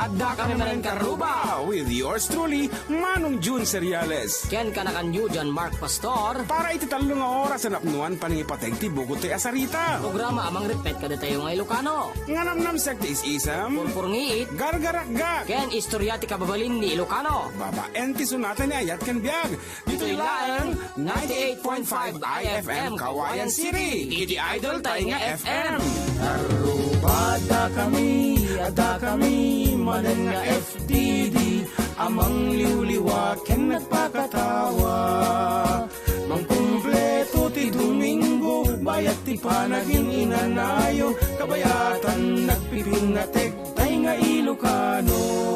Adda kami manan karuba with yours truly, Manong June Seriales. Ken kanakan you John Mark Pastor. Para ititalong nga oras na napnuan paningipateg ti bugot ti asarita. Programa amang repeat kada tayo nga Ilocano. Nga namnam sekti is-isam, Purpurngiit. gargarakga. Ken istorya ti kababalin ni Ilocano. Baba enti sunatan ni Ayat kan Biag. Dito ilaan 98.5 IFM Kawayan City. Iti idol tayo nga FM. Ada kami, manan nga FDD, amang liwliwaken nagpakatawa. Mangkumpleto ti Domingo, bayat ti panaging inanayo, kabayatan nagpipinatek, tay nga Ilocano.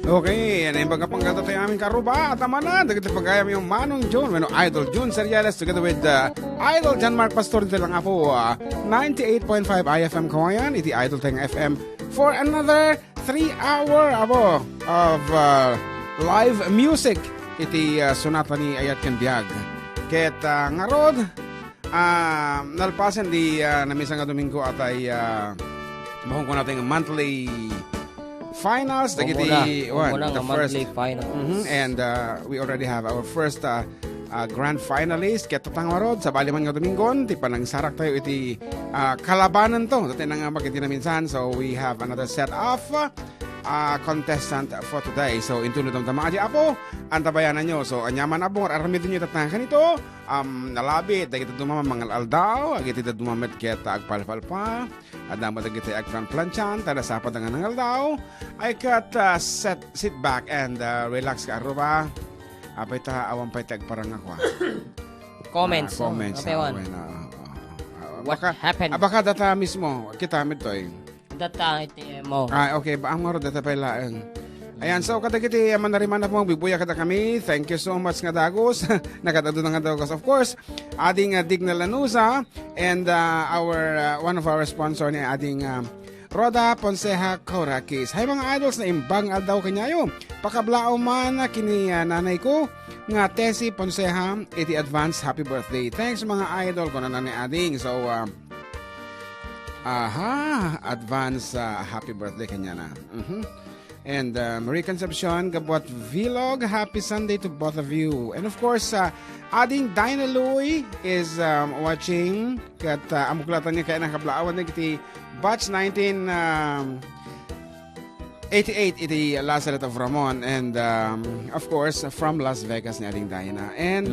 Okay, yan yung pagkapanggato tayo aming karuba at amanan. Dagiti pagkayam yung Manong June, Idol June Seriales together with Idol John Mark Pastor. Dito lang po 98.5 IFM Kawayan, iti Idol tayong FM for another 3 hour of live music. Iti sonata ni Ayat Ken Biag. Ket nga rod, nalpasan di namisang nga Domingo at ay mahong ko natin monthly finals, the first final. And we already have our first grand finalist. Kaya tatangwarod sa baliman nga Domingon, ti panang sarak tayo iti kalabanan to. Dati nang magkiti na minsan. So we have another set of contestant for today. So intulod ang tama aja apo, antabayanan nyo. So anyaman abong, aramidin nyo tatang kanito. Nalabit, dagiti dumama mga aldaw, agiti dumamit kita agpalpal pa. Adamo dagiti agplan planchan, tada sapad nga ng aldaw. Ay kat sit back and relax ka aruba. Apay ta awan pa'y tagparang ako. Comments. Comments. What happened? Baka data mismo, kita mit to eh. Data iti mo. Okay, ba ang maro data pa'y laang. Ayan, so kadagiti manariman na po bibuya kada kami. Thank you so much nga Dagos. Nakatado na nga Dagos, of course. Ading Digna Lanusa and one of our sponsor ni ading Roda Ponceja Corakis. Hay mga idols na imbang aldaw kanyayo. Pakablao man kini nanay ko nga Tessie Ponceja iti advance happy birthday. Thanks mga idol ko na nanay ading. So advance happy birthday kanya na. And Marie Concepcion, Gabot Vlog, happy Sunday to both of you. And of course, ading Dinah Louie is watching. Kat amuklatan niya kaya nakablaawan na kiti batch 1988 iti Lazaret of Ramon. And of course, from Las Vegas ni ading Dinah. And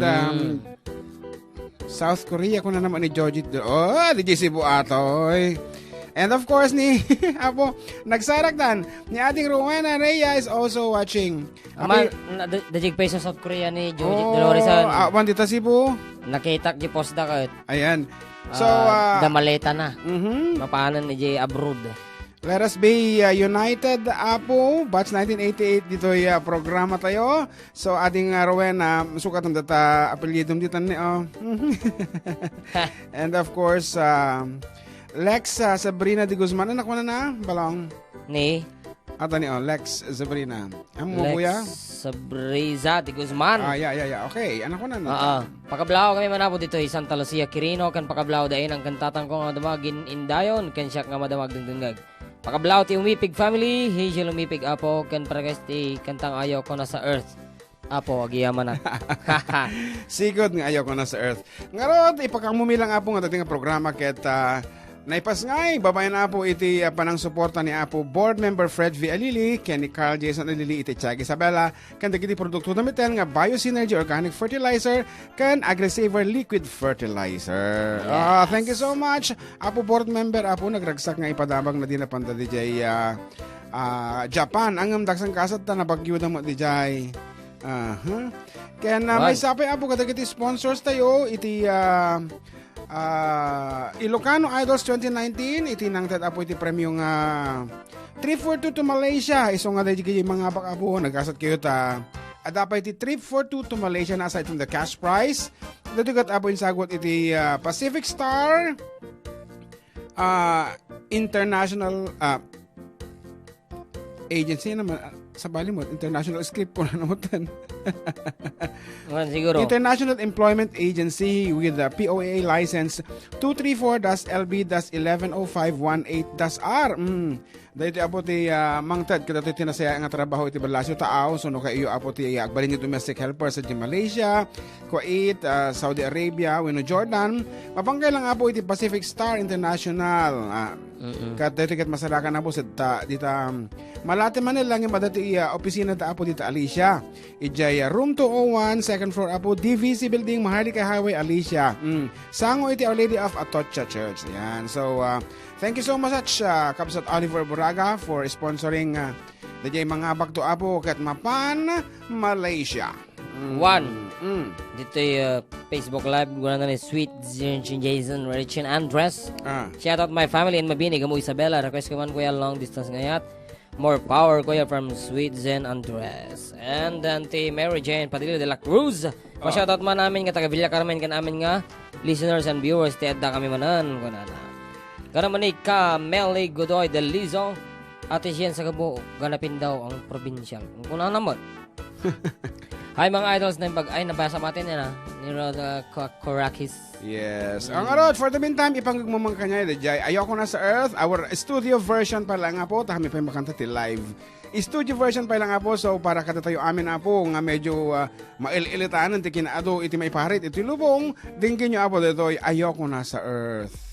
South Korea ko na naman ni Jojit. Oh, di Cebu atoy. And of course, ni Apo, nagsaraktan ni ating Rowena Rhea is also watching. Dajig pa sa South Korea ni Jojit Dolores. Wandita Cebu. Nakita di post da kahit. Ayan. So, damaleta na. Mapaanan ni Jay abroad. Let us be united, Apo. Batch 1988 dito programa tayo. So, ating Rowena, sukat ang data apelyidom dito ni And of course, Lex Sabrina de Guzman. Anak mo na balong? Ni? Ata ni Lex Sabrina. Ang mo kuya? Sabriza de Guzman. Yeah. Okay, anak ko na. Pakablao kami manabo dito Santa Lucia Quirino. Kan pakablao dahin ang kantatang ko nga damagin indayon. Kan siya nga madamag dungdungag. Pakablao ti Umipig family. Hazel Umipig apo. Kan paragas ti kantang ayaw ko na sa earth. Apo, agiyaman na. Sigod nga ayaw ko na sa earth. Ngarod, ipakamumilang apo nga dating programa ket naipas ngay, babayan na po iti panang suporta ni Apo Board Member Fred V. Alili, Kenny Carl Jason Alili, iti Tiag Isabela, kan dagiti produkto na miten nga Biosynergy Organic Fertilizer, kan Agrisaver Liquid Fertilizer. Yes. Thank you so much. Apo Board Member, Apo nagragsak nga ipadabang na dinapanda DJ Japan. Ang daksang kasat na nabagyo na mo DJ Aha. Kaya na may sapay apo kadagiti sponsors tayo iti Ilocano Idols 2019 iti nangtad apo iti premyong 342 to Malaysia. Iso nga dahil mga abak apo nagkasat kayo ta adapay iti 342 to Malaysia na aside from the cash prize. Dito kat apo yung sagot iti Pacific Star International Agency naman sa Balimot, International Script po na namutan. Siguro. International Employment Agency with the POA license 234-LB-110518-R. Dahil apo ti mangtad kada ti tinasaya nga trabaho iti balasyo taaw so no kaiyo apo ti agbalin ti domestic helper sa Malaysia, Kuwait, Saudi Arabia, wenno Jordan. Mapangkay lang apo iti Pacific Star International. Kat dito kat masarakan apo sa dita Malate Manila nga madati opisina ta apo dita Alicia. Ijay room 201 second floor apo DVC building Maharlika Highway Alicia. Sango iti Our Lady of Atocha Church. Yan. So thank you so much Kapsat Oliver Buraga for sponsoring the mga bagto apo kat Mapan Malaysia. Dito Facebook Live guna na ni Sweet Jason Richin Andres. Shout out my family in Mabini Gamo Isabela. Request ko man kuya long distance ngayat. More power kuya from Sweet Zen Andres. And then ti Mary Jane Padilla de la Cruz. Pa-shout out man namin nga taga Villa Carmen kan amin nga listeners and viewers ti adda kami manan kunana. Gana man ni Melly Godoy de Lizo. Ate siyan sa Gabo ganapin daw ang provincial. Kunana naman. Hi mga idols na pag ay nabasa natin yan ni Roda Korakis. Yes. Ang arod for the meantime ipanggagmamang kanya dayjay Ayoko na sa Earth. Our studio version pa lang nga po kami pa makanta ti live. Studio version pa lang nga po so para katatayo amin na po nga medyo mail-ilitanan ti kinaado iti may parit iti lubong dinggin nyo apo ditoy Ayoko na sa Earth.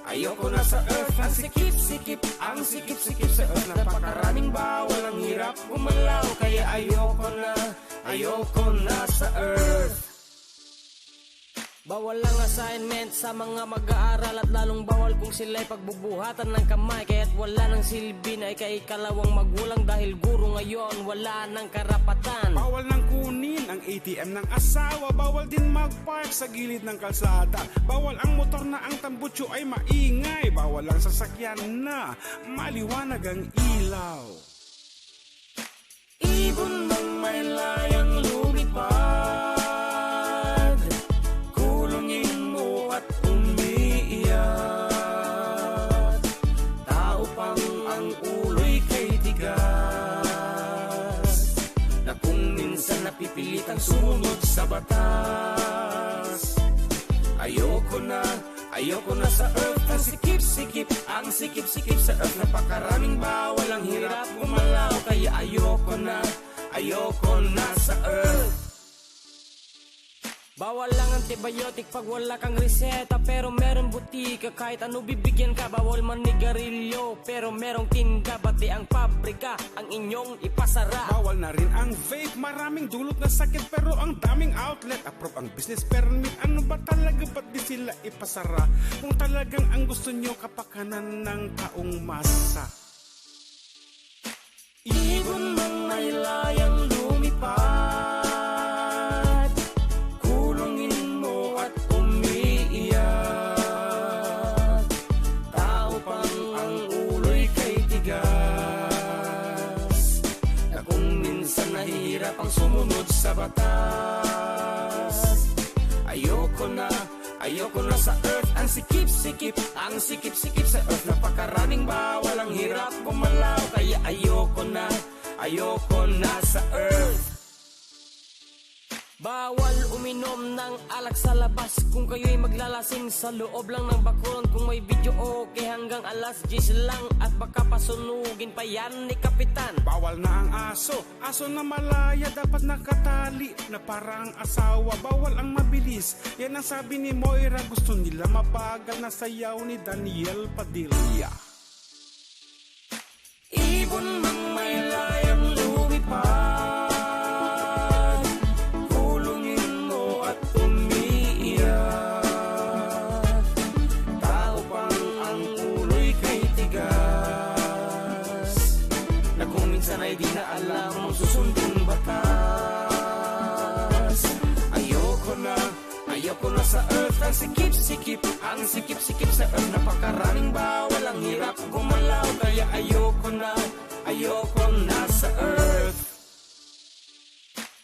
Ayoko na sa Earth. Ang sikip-sikip sa Earth. Napakaraming bawal, ang hirap gumalaw. Kaya ayoko na sa Earth. Bawal lang assignment sa mga mag-aaral at lalong bawal kung sila'y pagbubuhatan ng kamay. Kaya't wala ng silbi na ikaikalawang magulang dahil guro ngayon wala ng karapatan. Bawal nang kunin ang ATM ng asawa. Bawal din mag-park sa gilid ng kalsada. Bawal ang motor na ang tambutso ay maingay. Bawal ang sasakyan na maliwanag ang ilaw. Ibon mang may layang lumipad, napipilitang sumunod sa batas. Ayoko na sa Earth. Ang sikip-sikip sa Earth. Napakaraming bawal, ang hirap gumalaw. Kaya ayoko na sa Earth. Bawal lang antibiotic pag wala kang reseta. Pero meron butika kahit ano bibigyan ka. Bawal manigarilyo pero merong tinda. Bati ang pabrika ang inyong ipasara. Bawal na rin ang vape. Maraming dulot na sakit pero ang daming outlet. Approve ang business permit. Ano ba talaga ba't di sila ipasara? Kung talagang ang gusto nyo kapakanan ng taong masa. Ibon mang may layang lumipad, sumunod sa batas. Ayoko ayoko na sa earth. Ang sikip-sikip, ang sikip-sikip sa earth. Napakaraming bawal, ang hirap gumalaw. Kaya ayoko na sa earth. Bawal uminom ng alak sa labas kung kayo'y maglalasing sa loob lang ng bakuran. Kung may video okay hanggang alas 10 lang at baka pasunugin pa yan ni Kapitan. Bawal na ang aso na malaya dapat nakatali na parang asawa. Bawal ang mabilis, yan ang sabi ni Moira. Gusto nila mabagal na sayaw ni Daniel Padilla. Ibon mang may layang lumipad, sana'y di na alam ang susunding batas. Ayoko na sa earth. Ang sikip-sikip, ang sikip-sikip sa earth. Napakaraming bawal, ang hirap gumalaw. Kaya ayoko na sa earth.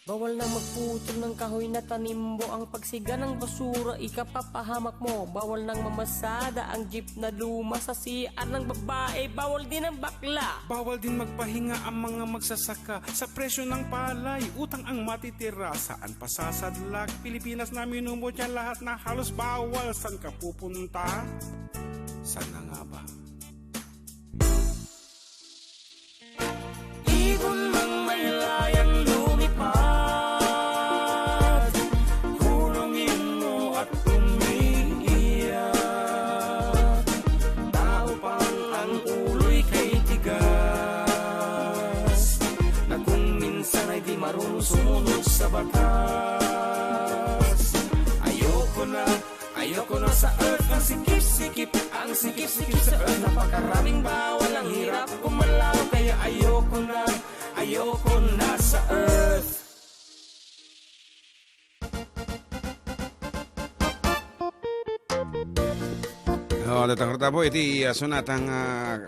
Bawal na magputol ng kahoy na tanim mo. Ang pagsiga ng basura, ikapapahamak mo. Bawal nang mamasada ang jeep na luma sa CR ng babae. Bawal din ang bakla. Bawal din magpahinga ang mga magsasaka sa presyo ng palay. Utang ang matitira, saan pa sasadlak? Pilipinas na minumutya lahat na halos bawal. San ka pupunta? Sana nga ba? Ibon mang may layang lumipad, kulungin mo at umiiyak. Tao pang ang ulo'y kay tigas, na kung minsan ay di marunong sumunod sa batas. Ayoko na sa earth. Ang sikip-sikip, ang sikip-sikip sa earth. Napakaraming bawal, ang hirap gumalaw. Kaya ayoko na sa earth. Datang rata po iti sunatang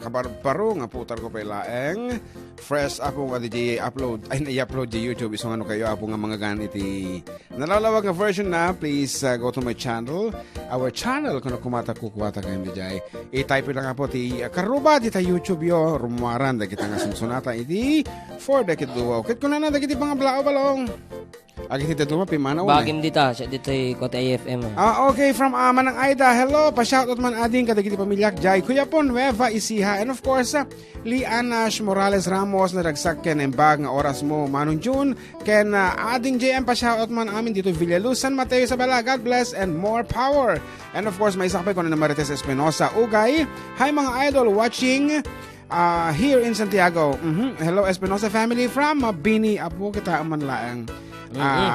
kabarparo nga putar ko pailaeng fresh apo nga di upload ay na-upload di YouTube isong ano kayo apo nga mga gan iti nalalawag nga version na. Please go to my channel, our channel kung kumata kukuwata kayo di jay i-type lang po ti karuba di ta YouTube yo rumuaran da kita nga sunsunata iti for the kiduwa kit ko na na da kiti pang blao balong agit iti duma pimana Bagim dita, siya dito kote AFM. Okay, from Manang Aida, hello, pa-shoutout man ading kadagiti pamilyak jay Kuya po Nueva Isiha, and of course Lianash Morales Ramos na dagsak ken embag nga oras mo Manong June ken ading JM pa-shoutout man amin dito Villaluz, San Mateo, Isabela. God bless and more power. And of course may sakpay ko na Marites Espinosa Ugay. Hi mga idol watching here in Santiago. Hello Espinosa family from Bini. Apo kita man laang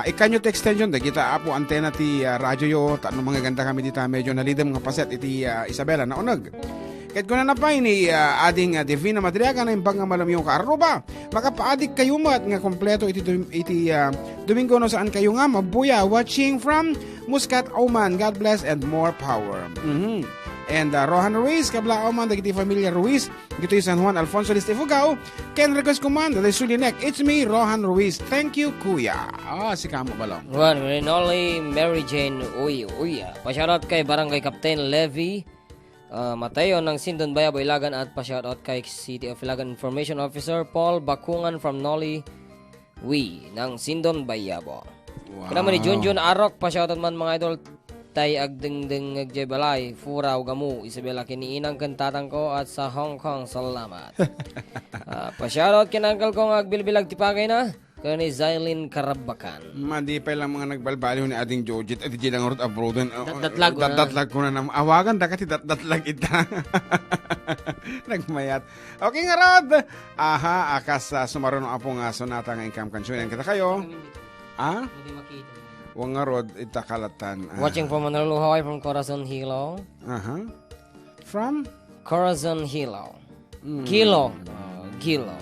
ikanyo to extension da kita apo antena ti radyo yo tanong mga ganda kami dita medyo nalidem nga paset iti Isabela na unag ket ko na napay ni ading Divina Madriaga na imbang nga malamyo ka aruba makapaadik kayo mat nga kompleto iti Domingo no saan kayo nga mabuya watching from Muscat Oman. God bless and more power. And Rohan Ruiz, kabla man dagiti familia Ruiz, dito San Juan Alfonso Listifugao, ken request command, the Sulinek. It's me, Rohan Ruiz. Thank you, kuya. Si Kamo Balong. Juan, Rinoli, Mary Jane, uya. Pasyarat kay Barangay Captain Levy, Mateo ng Sindon Bayabo, Ilagan, at pasyarat kay City of Ilagan Information Officer Paul Bakungan from Noli, ng Sindon Bayabo. Wow. Kaya ni Junjun Arok, pasyarat man mga idol, tay agdengdeng agjebalay furaw gamu Isabela kiniinang kantatang ko at sa Hong Kong salamat. Pa-shoutout kinangkal ko agbilbilag tipagay na kani Zailin Karabakan. Madipay lang mga nagbalbaliw ni ading Jojit at di lang urot abroad. Datlag ko na naman. Awagan da kati datlag ita. Nagmayat. Okay nga rod. Akas sumaron ang apong sonata nga income kansyon. Kita kayo. Hindi makita. Wang nga rod itakalatan. Watching from Manolo, Hawaii from Corazon Hilo. From? Corazon Hilo. Kilo. Kilo.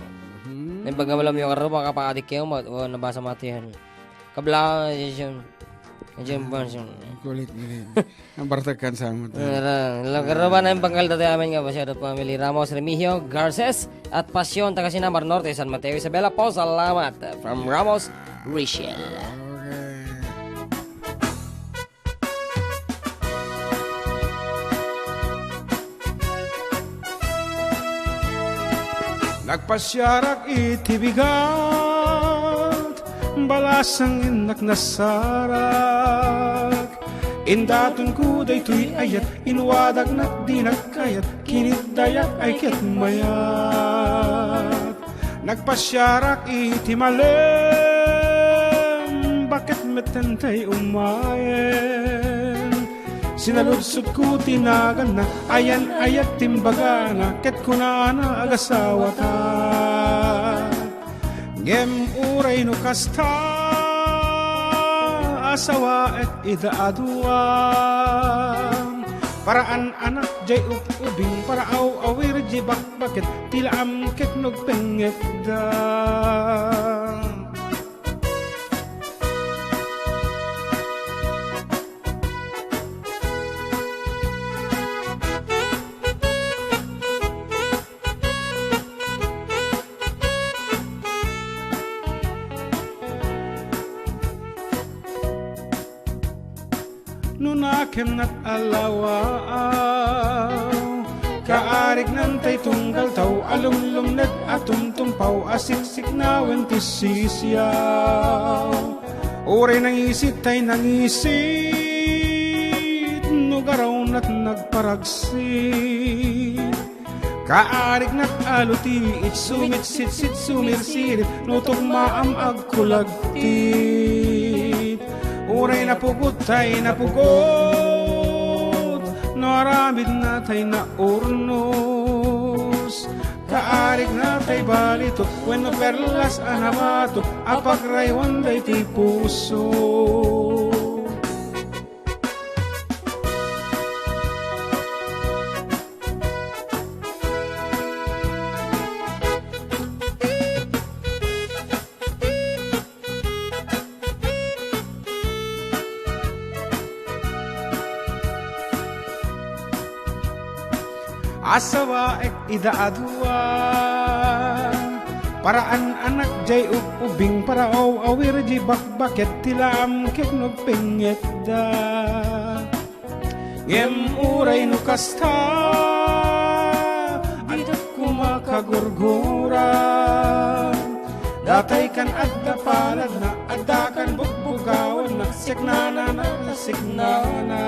May bagamalam yung karo, baka pa-adik kayo, nabasa matihan. Kabla, yun. Kulit. Ang bartakan sa mo. Karo ba na yung panggal dati amin nga, Pasyado Family Ramos Remigio Garces at Pasyon, Tagasinamar Norte, San Mateo, Isabela po. Salamat. From Ramos, Rachel. Nagpasyarak itibigat, balasang inak nasarak. Indaton ko daytoy ayat, inwadag na di nagkayat, kinitdayak ay ket mayat. Nagpasyarak iti malem, bakit metentay umayen? Sinaludsod ko tinagan na, ayan ayat timbaga na, ket kunana agasawa ta. Gem uray no kasta, asawa et idaaduan. Paraan anak jay ubing, para awir jibak bakit, tila amket nagpenget da. Nunakem nat alawaaw, kaarig nantay tunggal taw, alumlum net atumtumpaw, asiksik na wentisisyaw. Uri nang isit tay nang isit, nugaraw nat nagparagsit. Kaarig nat alutiit, sumit-sit-sit sumirsirit, nutok maam agkulagtit. Uray na pugot tay napugot, naramid na tay na urnos. Kaarig na tay balitot, when no perlas anabato, apagraywan day ti puso. Asawa ek idaadwa, paraan anak jay ubing, para awir di bakbaket, tilam kek no penget da. Ngem uray no kasta, adak kumakagurgura. Datay kan adda palad na, adda kan bugbugawan na, siknana na siknana.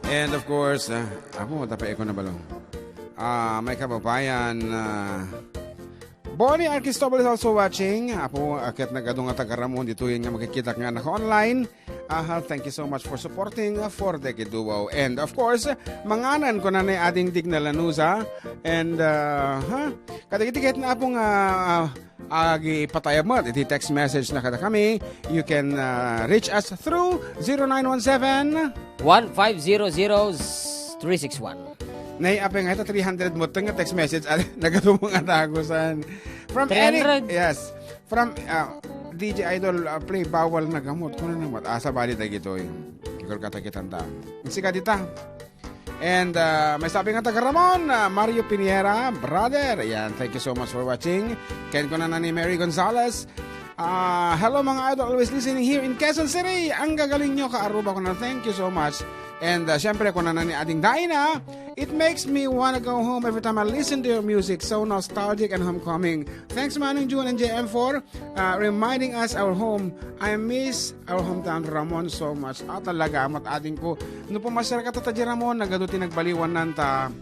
And of course, ako, tapay ko na balong. May kababayan, Bonnie Arquistobal is also watching. Apo, akit nagadong at agaramon dito yung makikita nga naka-online. Thank you so much for supporting for the Kiduwaw. And of course, manganan ko na na ating Digna Lanuza. And, katikitikit na apong agi patayamot. Iti text message na kada kami. You can reach us through 0917 1500-361. Nay apeng ito 300 mo nga text message nagatubong atagusan from 300? yes from DJ Idol play bawal na gamot kuno na mat asa bali tay gitoy ikol kata kitanta sika dita and may sabi nga taga Ramon Mario Piniera brother yan thank you so much for watching ken ko na ni Mary Gonzalez. Hello mga idol, always listening here in Quezon City. Ang gagaling nyo ka-aruba ko na. Thank you so much. And syempre, kung nanani ating Daina, it makes me wanna go home every time I listen to your music. So nostalgic and homecoming. Thanks Manong June and JM for reminding us our home. I miss our hometown Ramon so much. Talaga, amat ating ko. No pumasar ka tata Ramon, nagaduti nagbaliwan nanta.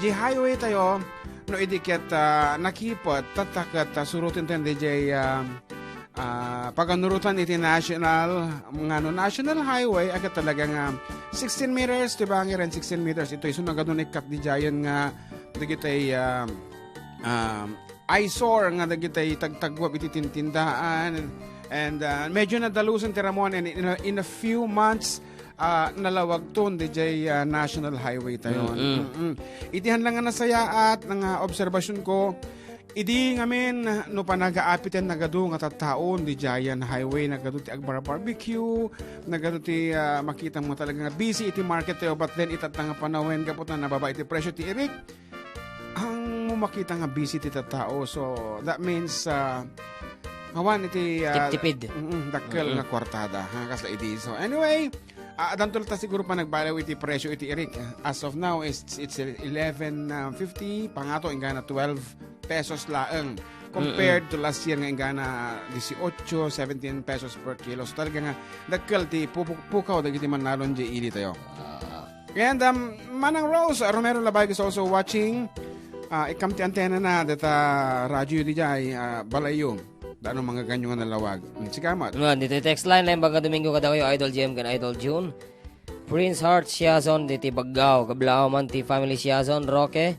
G-Highway tayo. No idiket nakipot tatakat surutin ten DJ paganurutan iti national national highway agad talaga nga 16 meters diba ang 16 meters ito iso nagadun ikat di jayon nga dagitay eyesore nga dagitay tagtagwab iti tindaan and medyo nadalusan ti Ramon and in a few months nalawag to DJ National Highway tayo. Itihan lang nga nasaya at nga obserbasyon ko idi ngamin no pa nagaapitan nagadu nga tattaon di Giant Highway nagadu ti Agbara Barbecue nagadu ti makita mo talaga nga busy iti market tayo but then itatang nga panawen kapot na nababa iti presyo ti Eric ang makita nga busy ti tattao so that means Hawan iti Tipid. dakkel nga kwartada ha kasla iti. So anyway, adantol ta siguro pa nagbalaw iti presyo iti Eric. As of now it's 11.50 pangato ingana 12 pesos laeng compared to last year nga ingana 18, 17 pesos per kilo. So talaga nga dakkel ti pukaw dagiti manalon di ili tayo. And Manang Rose Romero Labay is also watching. Ikam ti antena na data radyo di jay balayo. Dano mga ganyo nga nalawag. Sigamat. Dito text line lang baga Domingo kada kayo Idol Jem kan Idol June. Prince Heart Siazon diti Baggaw kablao man ti family Siazon Roque.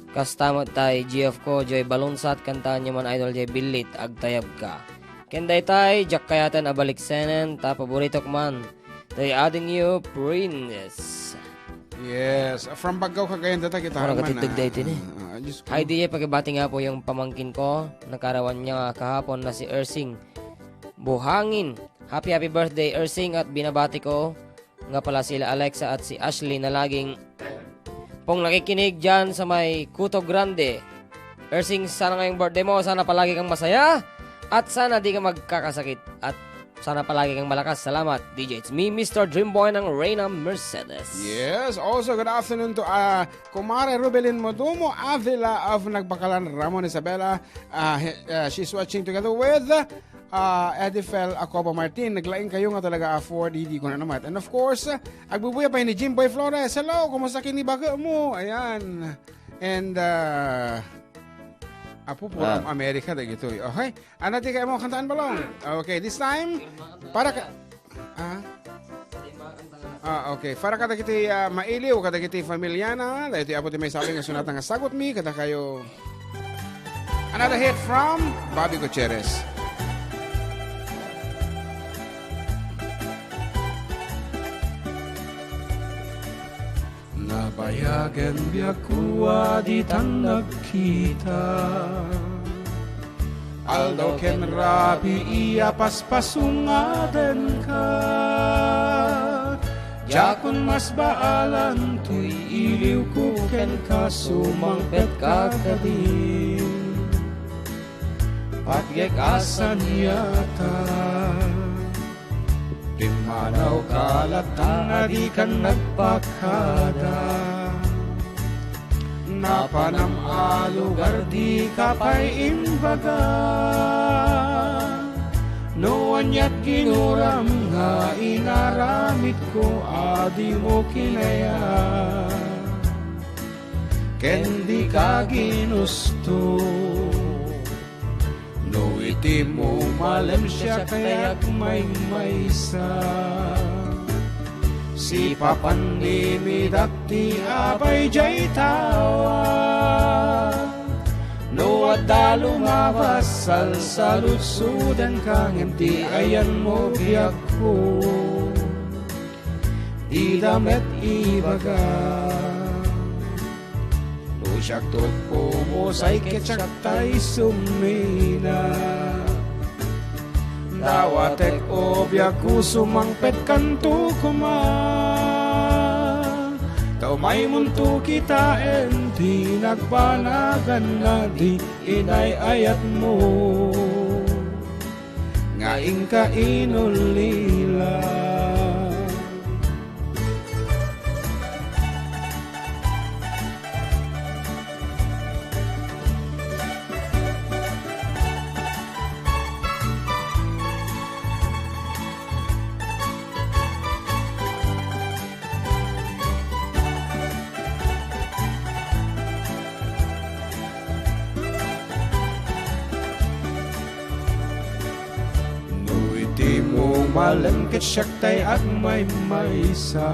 Kastamot tay GF ko Joy Balunsat kanta niya man Idol J Bilit agtayab ka. Kenday tay Jack Kayatan abalik senen ta paborito man. Tay adding you Prince. Yes, from Baggaw Cagayan data kita Ano katitug day tin Hi Ay DJ, pagkabati nga po yung pamangkin ko. Nakarawan niya kahapon na si Ersing Buhangin. Happy birthday Ersing at binabati ko nga pala sila Alexa at si Ashley na laging pong nakikinig dyan sa may Kuto Grande. Ersing, sana ngayong birthday mo, sana palagi kang masaya at sana di ka magkakasakit at sana palagi kang malakas. Salamat, DJ. It's me, Mr. Dreamboy ng Reyna Mercedes. Yes, also good afternoon to Kumare Rubelin Modumo Avila of Nagbakalan Ramon Isabela. She's watching together with Edifel Acobo Martin. Naglaing kayo nga talaga afford, hindi ko na naman. And of course, agbubuya pa ni Jimboy Flores. Hello, kumusta kinibaga mo? Ayan. And Apo po ang Amerika da gito. Okay. Ano di kayo mo kantaan balong? Okay, this time para ka okay. Para kada kiti mailiw, kada kiti familyana, dahil iti apo ti may sabi nga sunatan nga sagot mi, kada kayo another hit from Bobby Gutierrez. Nabayagan biyak kuwa di tan nagkita Aldaw ken rabi iya paspasungaden ka Jakon mas baalan tuy iliw ko ken ka sumangpet ka kadin Pagyekasan yata Pimanaw kalatang adikan nagpakada Napanamalo gardi kapay imbaga Noan ya't ginuram nga inaramit ko adi mo kinaya Kendi ka ginusto No iti mo malem siya kaya't may maysa Si papan ni midakti abay jay tawa No adda lumabas salsalutsudan kang ti ayan mo biyak ko Di damet ibaga Siyak po mo say ketsak tay sumina Dawatek obya ku sumangpet kanto kuma Taumay muntu kita enti nagpanagan na di inay ayat mo Ngaing ka inulila Malengket siyak tay at may maysa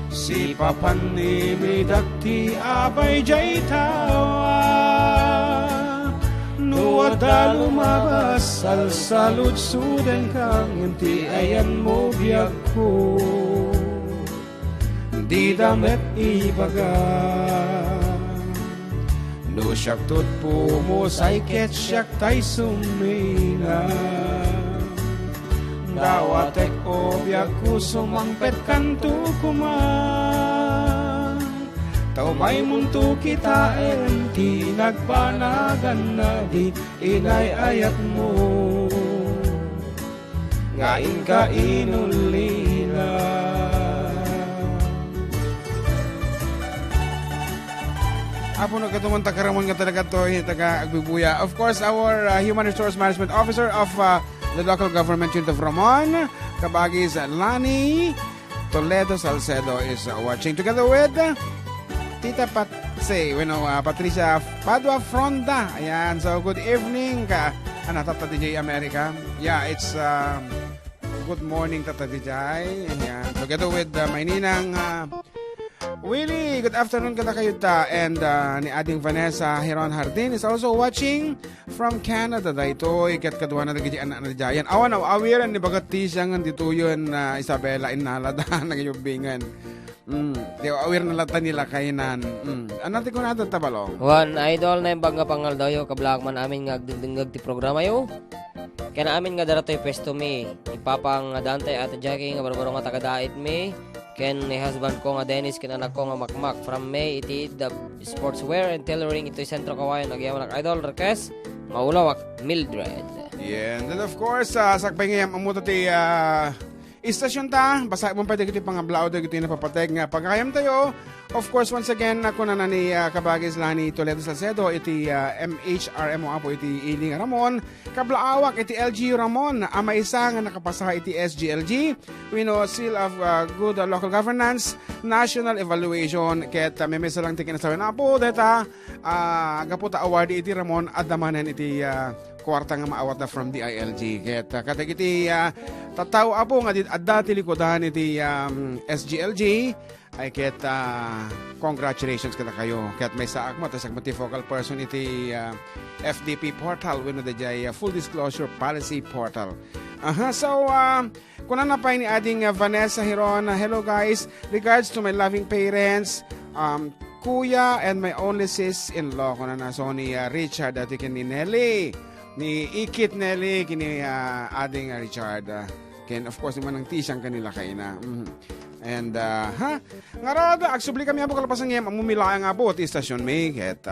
Si papan ni midakti abay jay tawa Nuwada lumabas salsalutsudan kang inti ayan mo biyak ko Di damet ibaga No siyak tutpo mo say ketsak tay sumina Dawatek obya ku sumangpet kanto kuma Tao may muntu kita ti nagpanagan na di inay-ayat mo. Ngain ka inulila. Apo na katuman takaramon nga talaga to, taga Agbibuya. Of course, our Human Resource Management Officer of the local government unit of Ramon, kabagis Lani Toledo Salcedo is watching together with Tita Patricia Padua Fronda. Ayan, so good evening ka. Tata DJ America. Yeah, it's good morning Tata DJ. Ayan, together with my ninang Willie, good afternoon kada kayo ta. And ni ading Vanessa Heron Hardin is also watching from Canada. Dahito, ikat kadwa na nagiging anak na dyan. Awan, awiran ni bagat tisang dito yun Isabela Inalada, nagyubingan. Di awir na lata nila kainan. Anati ko na ito tabalo? One idol na yung bangga pangal daw yo, kablak man amin nga agdingdingag ti programa yo. Kaya na amin nga daratoy pesto mi. Ipapang Dante at Jackie nga barbaro nga tagadait mi. Ken ni husband ko nga Dennis, ken anak ko nga Makmak. From May, iti the sportswear and tailoring ito'y sentro kawayan. Nagyaman ak idol, request, maulawak, Mildred. Yeah, and then of course, sakpay ngayam, amuto ti istasyon ta, basa mo pa dito pang ablaw dito napapateg nga pagkayam tayo. Of course, once again, ako na ni kabagis Lani Toledo Salcedo, iti MHRMO apo iti Iling Ramon, kablaawak iti LG Ramon, ama isa nga nakapasaha iti SGLG, we know seal of good local governance, national evaluation, ket memesa lang tikin sa na po, deta gaputa award iti Ramon, adamanen iti kwarta nga maawat na from the ILG. Ket katag iti tataw apo nga adda ti likodan iti SGLG ay ket congratulations kada kayo. Ket may saak mo tas agmati focal person iti FDP portal wenno dayjay full disclosure policy portal. So kuna na pa ni ading Vanessa Heron. Hello guys, regards to my loving parents, kuya and my only sis-in-law kuna na so ni Richard at ken ni Nelly. Ni Ikit Nelly kini ading Richard. Ken of course naman ang tisang kanila kaina. And nga rod agsubli kami abo kalapasan ngem amumila nga po ti stasyon may ket